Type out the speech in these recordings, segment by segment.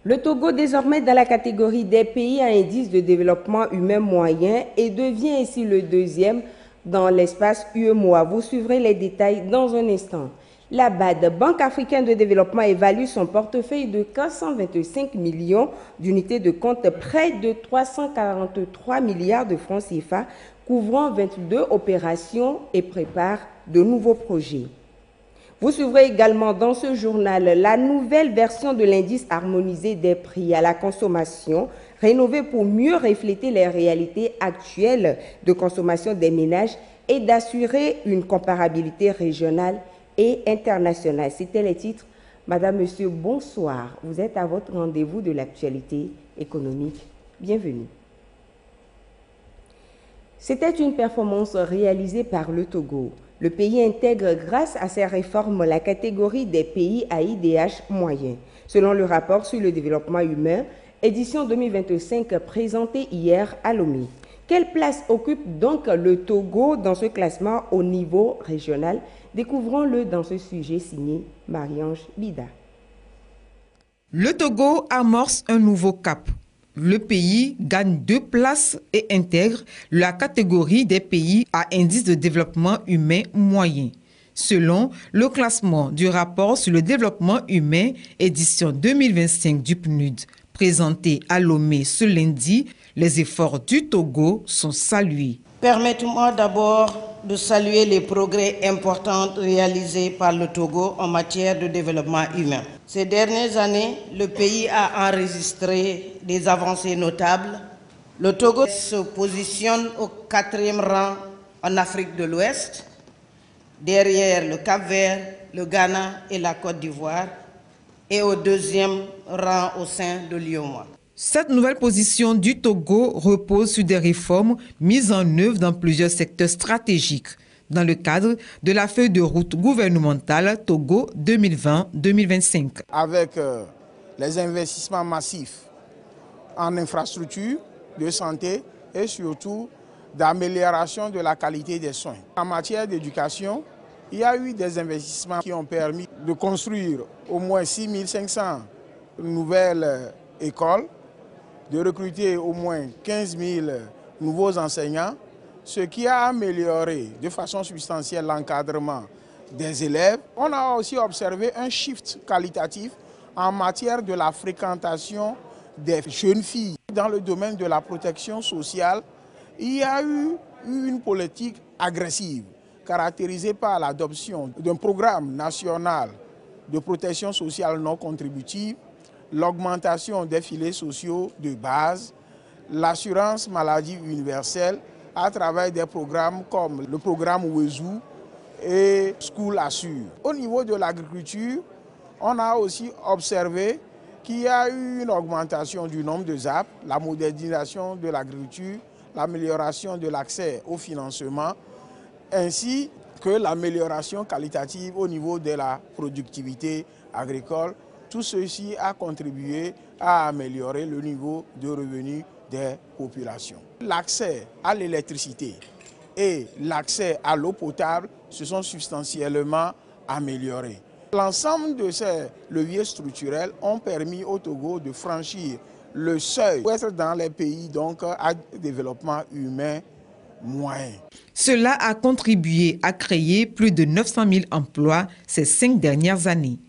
Le Togo, désormais dans la catégorie des pays à indice de développement humain moyen, et devient ainsi le deuxième dans l'espace UEMOA. Vous suivrez les détails dans un instant. La BAD, Banque africaine de développement, évalue son portefeuille de 425 millions d'unités de compte, près de 343 milliards de francs CFA, couvrant 22 opérations et prépare de nouveaux projets. Vous suivrez également dans ce journal la nouvelle version de l'indice harmonisé des prix à la consommation, rénové pour mieux refléter les réalités actuelles de consommation des ménages et d'assurer une comparabilité régionale et internationale. C'était les titres. Madame, Monsieur, bonsoir. Vous êtes à votre rendez-vous de l'actualité économique. Bienvenue. C'était une performance réalisée par le Togo. Le pays intègre grâce à ces réformes la catégorie des pays à IDH moyen. Selon le rapport sur le développement humain, édition 2025 présenté hier à Lomé. Quelle place occupe donc le Togo dans ce classement au niveau régional? Découvrons-le dans ce sujet signé Marie-Ange Bida. Le Togo amorce un nouveau cap. Le pays gagne 2 places et intègre la catégorie des pays à indice de développement humain moyen. Selon le classement du rapport sur le développement humain, édition 2025 du PNUD, présenté à Lomé ce lundi, les efforts du Togo sont salués. Permettez-moi d'abord de saluer les progrès importants réalisés par le Togo en matière de développement humain. Ces dernières années, le pays a enregistré des avancées notables. Le Togo se positionne au 4e rang en Afrique de l'Ouest, derrière le Cap-Vert, le Ghana et la Côte d'Ivoire, et au 2e rang au sein de l'UEMOA. Cette nouvelle position du Togo repose sur des réformes mises en œuvre dans plusieurs secteurs stratégiques dans le cadre de la feuille de route gouvernementale Togo 2020-2025. Avec les investissements massifs en infrastructures de santé et surtout d'amélioration de la qualité des soins. En matière d'éducation, il y a eu des investissements qui ont permis de construire au moins 6500 nouvelles écoles, de recruter au moins 15 000 nouveaux enseignants, ce qui a amélioré de façon substantielle l'encadrement des élèves. On a aussi observé un shift qualitatif en matière de la fréquentation des jeunes filles. Dans le domaine de la protection sociale, il y a eu une politique agressive caractérisée par l'adoption d'un programme national de protection sociale non contributive, l'augmentation des filets sociaux de base, l'assurance maladie universelle à travers des programmes comme le programme Wezou et School Assure. Au niveau de l'agriculture, on a aussi observé qu'il y a eu une augmentation du nombre de ZAP, la modernisation de l'agriculture, l'amélioration de l'accès au financement, ainsi que l'amélioration qualitative au niveau de la productivité agricole. Tout ceci a contribué à améliorer le niveau de revenus des populations. L'accès à l'électricité et l'accès à l'eau potable se sont substantiellement améliorés. L'ensemble de ces leviers structurels ont permis au Togo de franchir le seuil pour être dans les pays donc, à développement humain moyen. Cela a contribué à créer plus de 900 000 emplois ces 5 dernières années.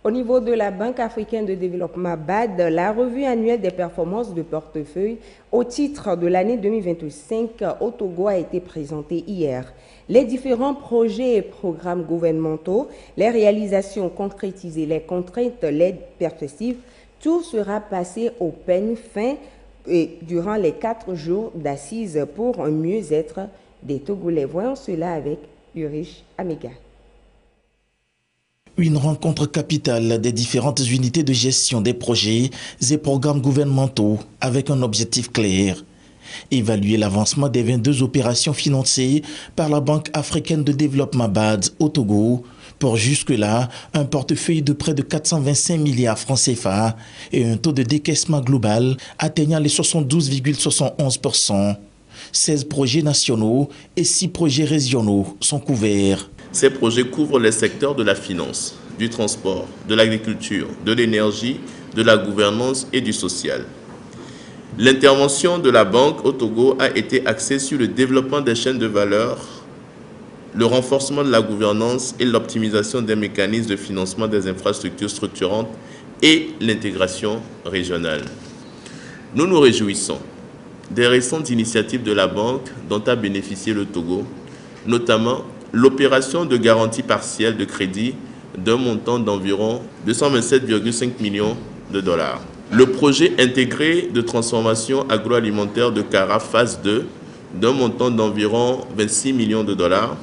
Au niveau de la Banque africaine de développement BAD, la revue annuelle des performances de portefeuille au titre de l'année 2025 au Togo a été présentée hier. Les différents projets et programmes gouvernementaux, les réalisations concrétisées, les contraintes, les perspectives, tout sera passé au peigne fin durant les 4 jours d'assises pour un mieux-être des Togolais. Voyons cela avec Ulrich Amega. Une rencontre capitale des différentes unités de gestion des projets et programmes gouvernementaux avec un objectif clair. Évaluer l'avancement des 22 opérations financées par la Banque africaine de développement BAD au Togo pour jusque-là un portefeuille de près de 425 milliards francs CFA et un taux de décaissement global atteignant les 72,71%. 16 projets nationaux et 6 projets régionaux sont couverts. Ces projets couvrent les secteurs de la finance, du transport, de l'agriculture, de l'énergie, de la gouvernance et du social. L'intervention de la banque au Togo a été axée sur le développement des chaînes de valeur, le renforcement de la gouvernance et l'optimisation des mécanismes de financement des infrastructures structurantes et l'intégration régionale. Nous nous réjouissons des récentes initiatives de la banque dont a bénéficié le Togo, notamment l'opération de garantie partielle de crédit d'un montant d'environ 227,5 millions de dollars. Le projet intégré de transformation agroalimentaire de Kara phase 2 d'un montant d'environ 26 millions de dollars.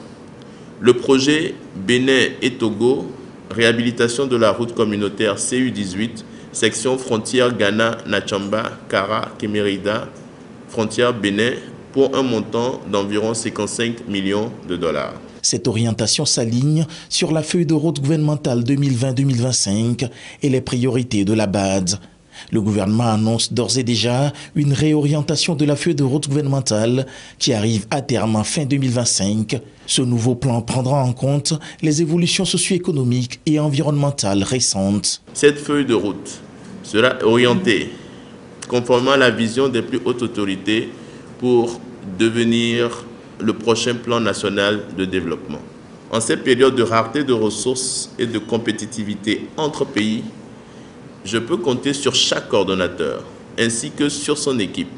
Le projet Bénin et Togo, réhabilitation de la route communautaire CU18, section frontière Ghana-Nachamba, Kara-Kemerida, frontière Bénin, pour un montant d'environ 55 millions de dollars. Cette orientation s'aligne sur la feuille de route gouvernementale 2020-2025 et les priorités de la BAD. Le gouvernement annonce d'ores et déjà une réorientation de la feuille de route gouvernementale qui arrive à terme en fin 2025. Ce nouveau plan prendra en compte les évolutions socio-économiques et environnementales récentes. Cette feuille de route sera orientée conformément à la vision des plus hautes autorités pour devenir le prochain plan national de développement. En cette période de rareté de ressources et de compétitivité entre pays, je peux compter sur chaque coordonnateur ainsi que sur son équipe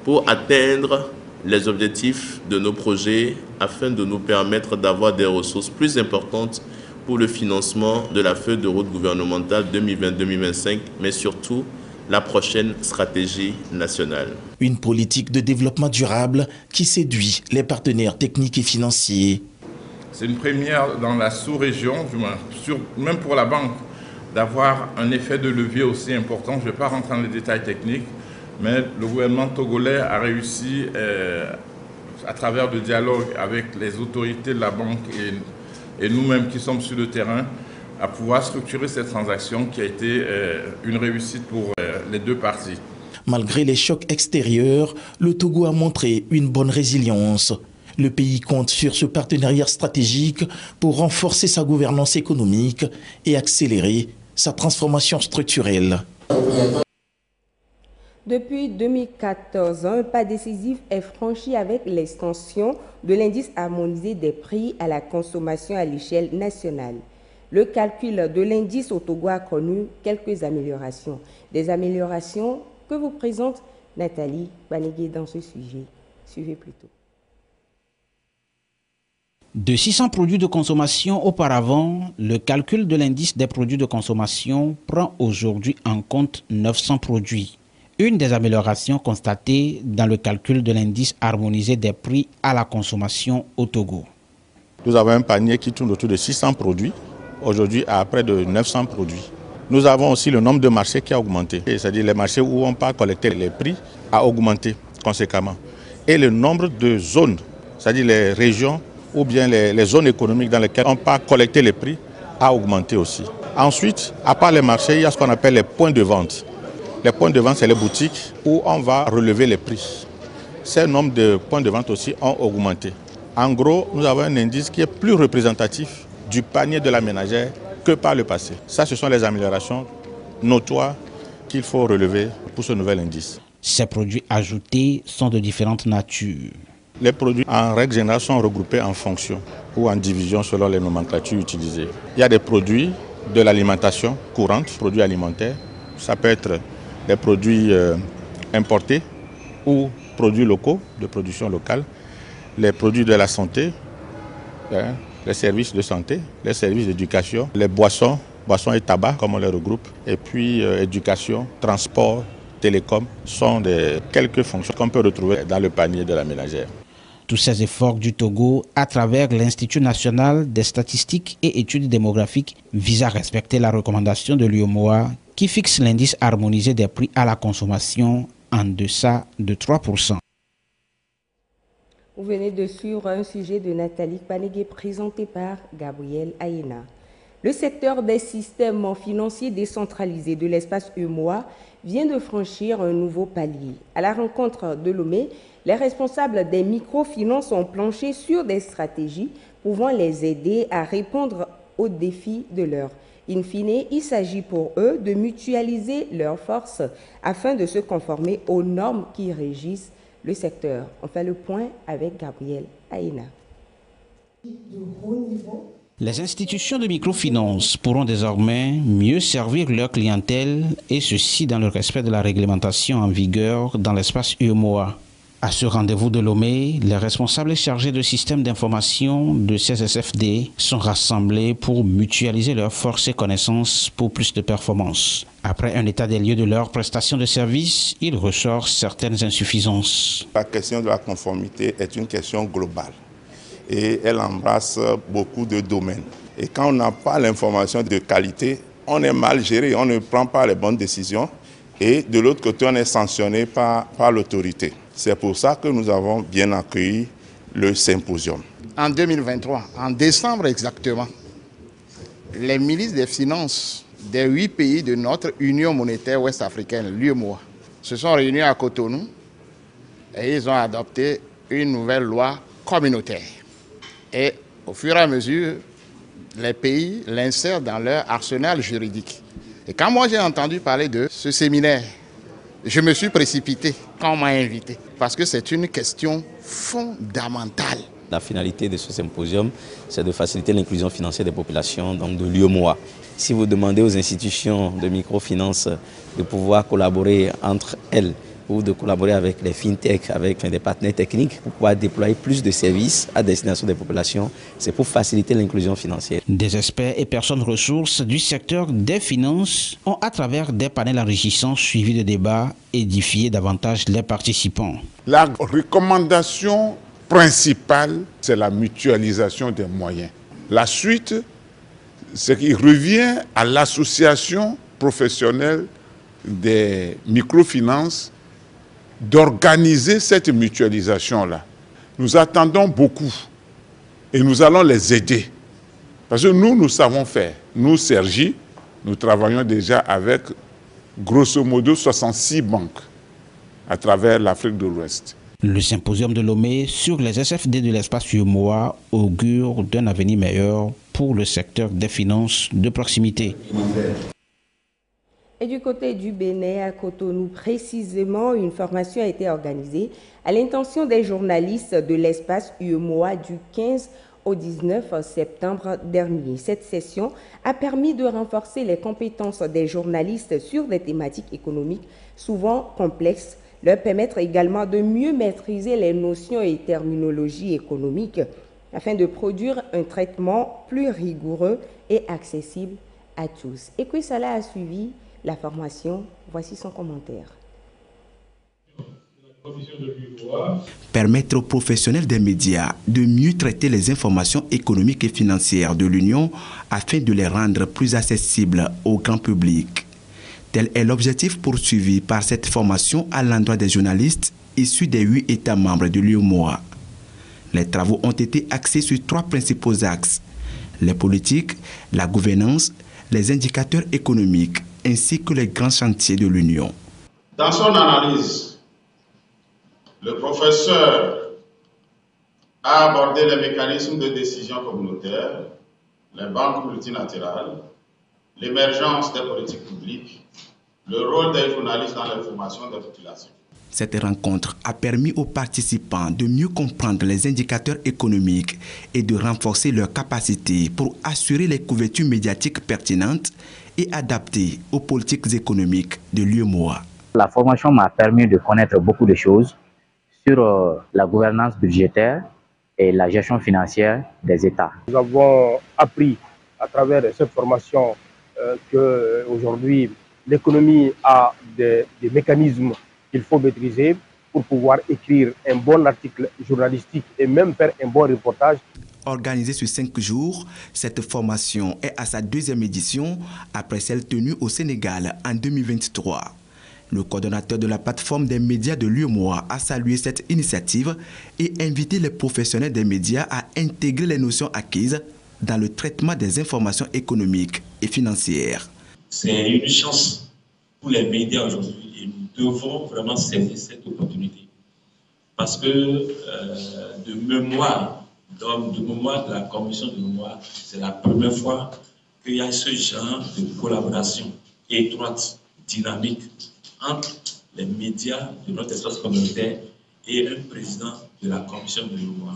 pour atteindre les objectifs de nos projets afin de nous permettre d'avoir des ressources plus importantes pour le financement de la feuille de route gouvernementale 2020-2025, mais surtout la prochaine stratégie nationale. Une politique de développement durable qui séduit les partenaires techniques et financiers. C'est une première dans la sous-région, même pour la banque, d'avoir un effet de levier aussi important. Je ne vais pas rentrer dans les détails techniques, mais le gouvernement togolais a réussi, à travers le dialogue avec les autorités de la banque et nous-mêmes qui sommes sur le terrain, à pouvoir structurer cette transaction qui a été une réussite pour les deux parties. Malgré les chocs extérieurs, le Togo a montré une bonne résilience. Le pays compte sur ce partenariat stratégique pour renforcer sa gouvernance économique et accélérer sa transformation structurelle. Depuis 2014, un pas décisif est franchi avec l'extension de l'indice harmonisé des prix à la consommation à l'échelle nationale. Le calcul de l'indice au Togo a connu quelques améliorations. Des améliorations que vous présente Nathalie Banigué dans ce sujet. Suivez plutôt. De 600 produits de consommation auparavant, le calcul de l'indice des produits de consommation prend aujourd'hui en compte 900 produits. Une des améliorations constatées dans le calcul de l'indice harmonisé des prix à la consommation au Togo. Nous avons un panier qui tourne autour de 600 produits, aujourd'hui à près de 900 produits. Nous avons aussi le nombre de marchés qui a augmenté, c'est-à-dire les marchés où on peut collecter les prix a augmenté conséquemment. Et le nombre de zones, c'est-à-dire les régions ou bien les zones économiques dans lesquelles on peut collecter les prix a augmenté aussi. Ensuite, à part les marchés, il y a ce qu'on appelle les points de vente. Les points de vente, c'est les boutiques où on va relever les prix. Ces nombres de points de vente aussi ont augmenté. En gros, nous avons un indice qui est plus représentatif du panier de la ménagère que par le passé. Ça, ce sont les améliorations notoires qu'il faut relever pour ce nouvel indice. Ces produits ajoutés sont de différentes natures. Les produits, en règle générale, sont regroupés en fonctions ou en divisions selon les nomenclatures utilisées. Il y a des produits de l'alimentation courante, produits alimentaires. Ça peut être des produits importés ou produits locaux, de production locale. Les produits de la santé, les services de santé, les services d'éducation, les boissons et tabac, comme on les regroupe. Et puis éducation, transport, télécom sont quelques fonctions qu'on peut retrouver dans le panier de la ménagère. Tous ces efforts du Togo, à travers l'Institut national des statistiques et études démographiques, visent à respecter la recommandation de l'UEMOA qui fixe l'indice harmonisé des prix à la consommation en deçà de 3%. Vous venez de suivre un sujet de Nathalie Banigué présenté par Gabriel Ayena. Le secteur des systèmes financiers décentralisés de l'espace UEMOA vient de franchir un nouveau palier. À la rencontre de Lomé, les responsables des microfinances ont planché sur des stratégies pouvant les aider à répondre aux défis de l'heure. In fine, il s'agit pour eux de mutualiser leurs forces afin de se conformer aux normes qui régissent le secteur. On fait le point avec Gabriel Aïna. Les institutions de microfinance pourront désormais mieux servir leur clientèle et ceci dans le respect de la réglementation en vigueur dans l'espace UEMOA. À ce rendez-vous de Lomé, les responsables chargés de systèmes d'information de ces SFD sont rassemblés pour mutualiser leurs forces et connaissances pour plus de performance. Après un état des lieux de leurs prestations de services, il ressort certaines insuffisances. La question de la conformité est une question globale et elle embrasse beaucoup de domaines. Et quand on n'a pas l'information de qualité, on est mal géré, on ne prend pas les bonnes décisions et de l'autre côté, on est sanctionné par l'autorité. C'est pour ça que nous avons bien accueilli le symposium. En 2023, en décembre exactement, les ministres des Finances des 8 pays de notre Union monétaire ouest-africaine, l'UEMOA, se sont réunis à Cotonou et ils ont adopté une nouvelle loi communautaire. Et au fur et à mesure, les pays l'insèrent dans leur arsenal juridique. Et quand moi j'ai entendu parler de ce séminaire, je me suis précipité quand on m'a invité, parce que c'est une question fondamentale. La finalité de ce symposium, c'est de faciliter l'inclusion financière des populations, donc de l'UEMOA. Si vous demandez aux institutions de microfinance de pouvoir collaborer entre elles, ou de collaborer avec les fintech, avec des partenaires techniques pour pouvoir déployer plus de services à destination des populations. C'est pour faciliter l'inclusion financière. Des experts et personnes ressources du secteur des finances ont, à travers des panels enrichissants, suivi de débats, édifié davantage les participants. La recommandation principale, c'est la mutualisation des moyens. La suite, c'est qu'il revient à l'association professionnelle des microfinances d'organiser cette mutualisation-là. Nous attendons beaucoup et nous allons les aider. Parce que nous savons faire. Nous, Sergi, nous travaillons déjà avec grosso modo 66 banques à travers l'Afrique de l'Ouest. Le symposium de Lomé sur les SFD de l'espace UEMOA augure d'un avenir meilleur pour le secteur des finances de proximité. Et du côté du Bénin, à Cotonou précisément, une formation a été organisée à l'intention des journalistes de l'espace UEMOA du 15 au 19 septembre dernier. Cette session a permis de renforcer les compétences des journalistes sur des thématiques économiques souvent complexes, leur permettre également de mieux maîtriser les notions et terminologies économiques afin de produire un traitement plus rigoureux et accessible à tous. Et puis cela a suivi la formation. Voici son commentaire. Permettre aux professionnels des médias de mieux traiter les informations économiques et financières de l'Union afin de les rendre plus accessibles au grand public. Tel est l'objectif poursuivi par cette formation à l'endroit des journalistes issus des 8 États membres de l'UEMOA. Les travaux ont été axés sur 3 principaux axes: les politiques, la gouvernance, les indicateurs économiques, ainsi que les grands chantiers de l'Union. Dans son analyse, le professeur a abordé les mécanismes de décision communautaire, les banques multilatérales, l'émergence des politiques publiques, le rôle des journalistes dans l'information des populations. Cette rencontre a permis aux participants de mieux comprendre les indicateurs économiques et de renforcer leurs capacités pour assurer les couvertures médiatiques pertinentes et adaptées aux politiques économiques de l'UEMOA. La formation m'a permis de connaître beaucoup de choses sur la gouvernance budgétaire et la gestion financière des États. Nous avons appris à travers cette formation qu'aujourd'hui l'économie a des mécanismes qu'il faut maîtriser pour pouvoir écrire un bon article journalistique et même faire un bon reportage. Organisée sur 5 jours, cette formation est à sa 2e édition après celle tenue au Sénégal en 2023. Le coordonnateur de la plateforme des médias de l'UEMOA a salué cette initiative et invité les professionnels des médias à intégrer les notions acquises dans le traitement des informations économiques et financières. C'est une chance pour les médias aujourd'hui et nous devons vraiment saisir cette opportunité. Parce que de mémoire de la commission de mémoire, c'est la première fois qu'il y a ce genre de collaboration étroite, dynamique entre les médias de notre espace communautaire et un président de la commission de l'UEMOA.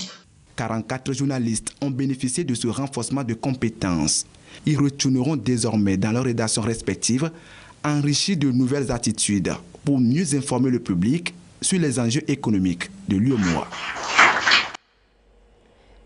44 journalistes ont bénéficié de ce renforcement de compétences. Ils retourneront désormais dans leurs rédactions respectives, enrichis de nouvelles attitudes pour mieux informer le public sur les enjeux économiques de l'UEMOA.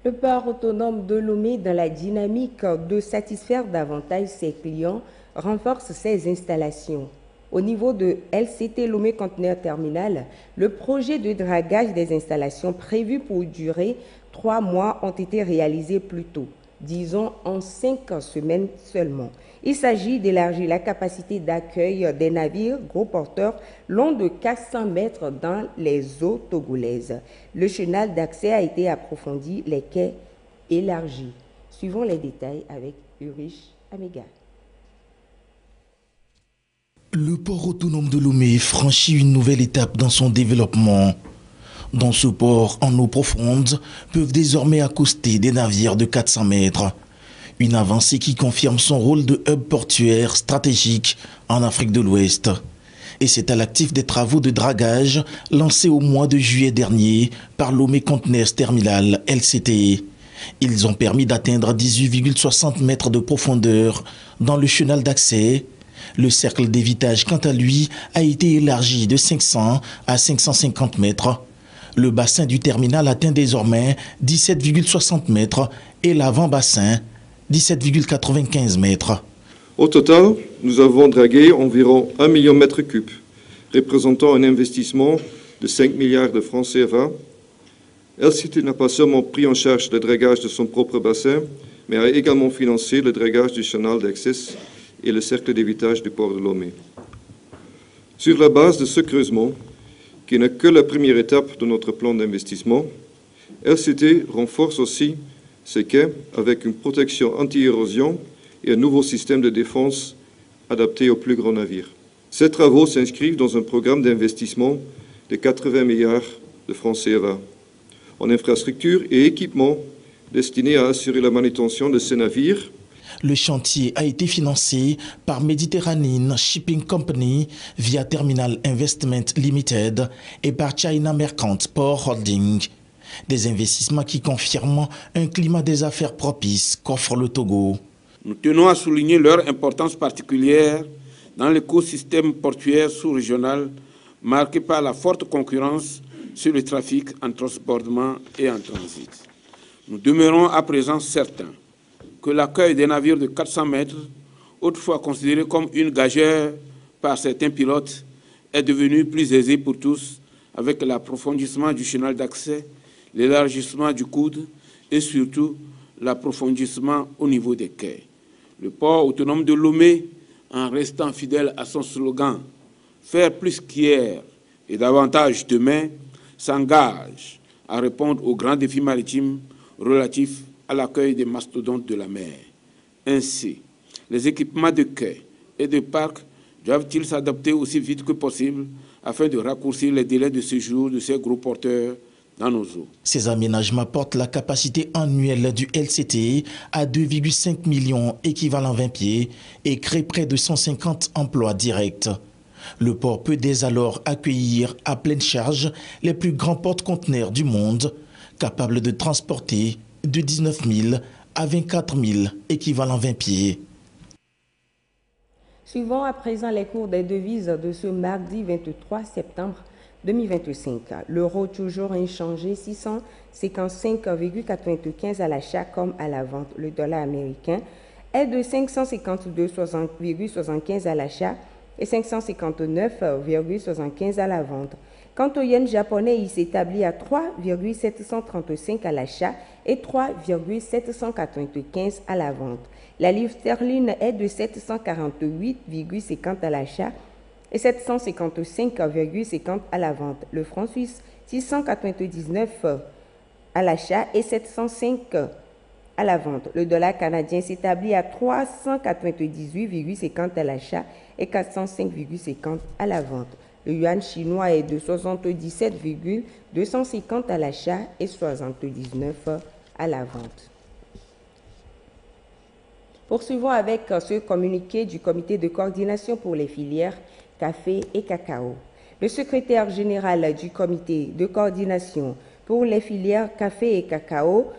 Le port autonome de Lomé, dans la dynamique de satisfaire davantage ses clients, renforce ses installations. Au niveau de LCT Lomé Conteneur Terminal, le projet de dragage des installations prévues pour durer 3 mois ont été réalisés plus tôt, disons en 5 semaines seulement. Il s'agit d'élargir la capacité d'accueil des navires gros porteurs longs de 400 mètres dans les eaux togolaises. Le chenal d'accès a été approfondi, les quais élargis. Suivons les détails avec Ulrich Améga. Le port autonome de Lomé franchit une nouvelle étape dans son développement. Dans ce port en eau profonde peuvent désormais accoster des navires de 400 mètres. Une avancée qui confirme son rôle de hub portuaire stratégique en Afrique de l'Ouest. Et c'est à l'actif des travaux de dragage lancés au mois de juillet dernier par Lomé Conteneurs Terminal LCT. Ils ont permis d'atteindre 18,60 mètres de profondeur dans le chenal d'accès. Le cercle d'évitage, quant à lui, a été élargi de 500 à 550 mètres. Le bassin du terminal atteint désormais 17,60 mètres et l'avant-bassin 17,95 mètres. Au total, nous avons dragué environ 1 million de mètres cubes, représentant un investissement de 5 milliards de francs CFA. LCT n'a pas seulement pris en charge le dragage de son propre bassin, mais a également financé le dragage du chenal d'accès et le cercle d'évitage du port de Lomé. Sur la base de ce creusement, qui n'est que la première étape de notre plan d'investissement, LCT renforce aussi ses quais avec une protection anti-érosion et un nouveau système de défense adapté aux plus grands navires. Ces travaux s'inscrivent dans un programme d'investissement de 80 milliards de francs CFA en infrastructures et équipements destinés à assurer la manutention de ces navires. Le chantier a été financé par Mediterranean Shipping Company via Terminal Investment Limited et par China Merchant Port Holding. Des investissements qui confirment un climat des affaires propice qu'offre le Togo. Nous tenons à souligner leur importance particulière dans l'écosystème portuaire sous-régional marqué par la forte concurrence sur le trafic en transbordement et en transit. Nous demeurons à présent certains que l'accueil des navires de 400 mètres, autrefois considéré comme une gageure par certains pilotes, est devenu plus aisé pour tous avec l'approfondissement du chenal d'accès, l'élargissement du coude et surtout l'approfondissement au niveau des quais. Le port autonome de Lomé, en restant fidèle à son slogan « Faire plus qu'hier et davantage demain », s'engage à répondre aux grands défis maritimes relatifs à l'accueil des mastodontes de la mer. Ainsi, les équipements de quais et de parcs doivent-ils s'adapter aussi vite que possible afin de raccourcir les délais de séjour de ces gros porteurs dans nos eaux. Ces aménagements portent la capacité annuelle du LCT à 2,5 millions équivalent 20 pieds et créent près de 150 emplois directs. Le port peut dès alors accueillir à pleine charge les plus grands porte-conteneurs du monde, capables de transporter de 19 000 à 24 000 équivalent 20 pieds. Suivons à présent les cours des devises de ce mardi 23 septembre 2025. L'euro toujours inchangé, 655,95 à l'achat comme à la vente. Le dollar américain est de 552,75 à l'achat et 559,75 à la vente. Quant au yen japonais, il s'établit à 3,735 à l'achat et 3,795 à la vente. La livre sterling est de 748,50 à l'achat et 755,50 à la vente. Le franc suisse, 699 à l'achat et 705 à la vente. Le dollar canadien s'établit à 398,50 à l'achat et 405,50 à la vente. Le yuan chinois est de 77,250 à l'achat et 79 à la vente. Poursuivons avec ce communiqué du comité de coordination pour les filières café et cacao. Le secrétaire général du comité de coordination pour les filières café et cacao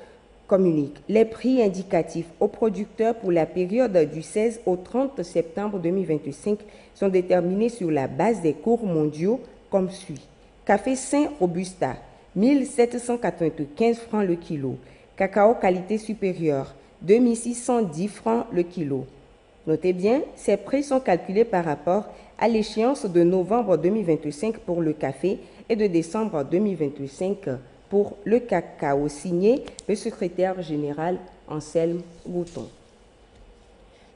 communique les prix indicatifs aux producteurs pour la période du 16 au 30 septembre 2025 sont déterminés sur la base des cours mondiaux comme suit. Café Saint Robusta, 1795 francs le kilo. Cacao qualité supérieure, 2610 francs le kilo. Notez bien, ces prix sont calculés par rapport à l'échéance de novembre 2025 pour le café et de décembre 2025 pour le cacao, signé le secrétaire général Anselme Gouton.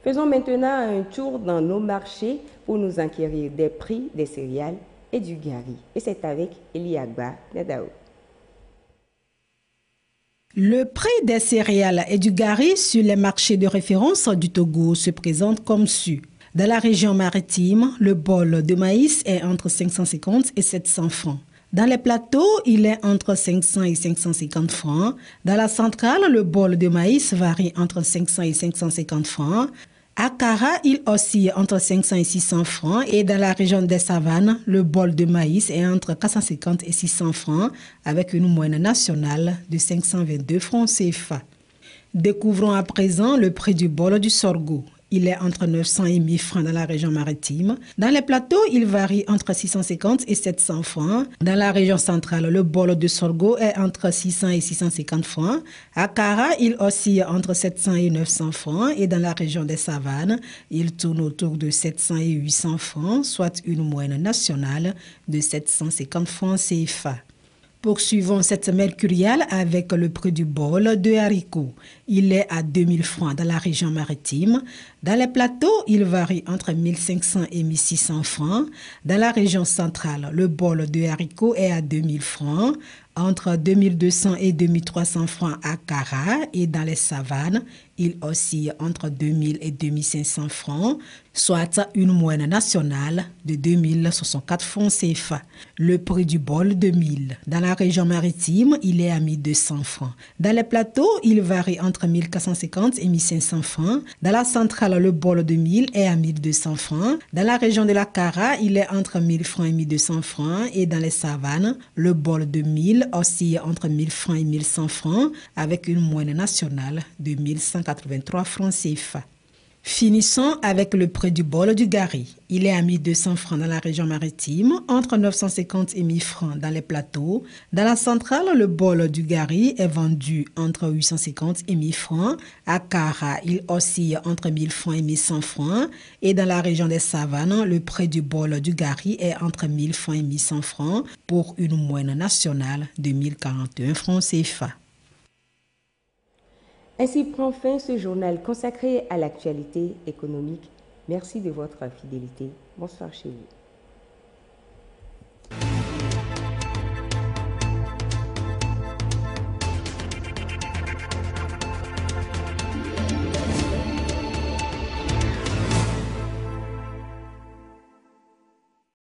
Faisons maintenant un tour dans nos marchés pour nous enquérir des prix des céréales et du gari. Et c'est avec Eliagba Nadao. Le prix des céréales et du gari sur les marchés de référence du Togo se présente comme suit. Dans la région maritime, le bol de maïs est entre 550 et 700 francs. Dans les plateaux, il est entre 500 et 550 francs. Dans la centrale, le bol de maïs varie entre 500 et 550 francs. À Kara, il oscille entre 500 et 600 francs. Et dans la région des savanes, le bol de maïs est entre 450 et 600 francs avec une moyenne nationale de 522 francs CFA. Découvrons à présent le prix du bol du sorgho. Il est entre 900 et 1000 francs dans la région maritime. Dans les plateaux, il varie entre 650 et 700 francs. Dans la région centrale, le bol de sorgho est entre 600 et 650 francs. À Kara, il oscille entre 700 et 900 francs. Et dans la région des savanes, il tourne autour de 700 et 800 francs, soit une moyenne nationale de 750 francs CFA. Poursuivons cette mercuriale avec le prix du bol de haricots. Il est à 2000 francs dans la région maritime. Dans les plateaux, il varie entre 1500 et 1600 francs. Dans la région centrale, le bol de haricots est à 2000 francs, entre 2200 et 2300 francs à Kara, et dans les savanes, il oscille entre 2000 et 2500 francs, soit une moyenne nationale de 2064 francs CFA. Le prix du bol de 1000. Dans la région maritime, il est à 1200 francs. Dans les plateaux, il varie entre 1450 et 1500 francs. Dans la centrale, le bol de 1000 est à 1200 francs. Dans la région de la Kara, il est entre 1000 francs et 1200 francs. Et dans les savanes, le bol de 1000 oscille entre 1000 francs et 1100 francs avec une moyenne nationale de 1183 francs CFA. Finissons avec le prix du bol du gari. Il est à 1200 francs dans la région maritime, entre 950 et 1000 francs dans les plateaux. Dans la centrale, le bol du gari est vendu entre 850 et 1000 francs. À Kara, il oscille entre 1000 francs et 1100 francs. Et dans la région des savanes, le prix du bol du gari est entre 1000 francs et 1100 francs pour une moyenne nationale de 1041 francs CFA. Ainsi prend fin ce journal consacré à l'actualité économique. Merci de votre fidélité. Bonsoir chez vous.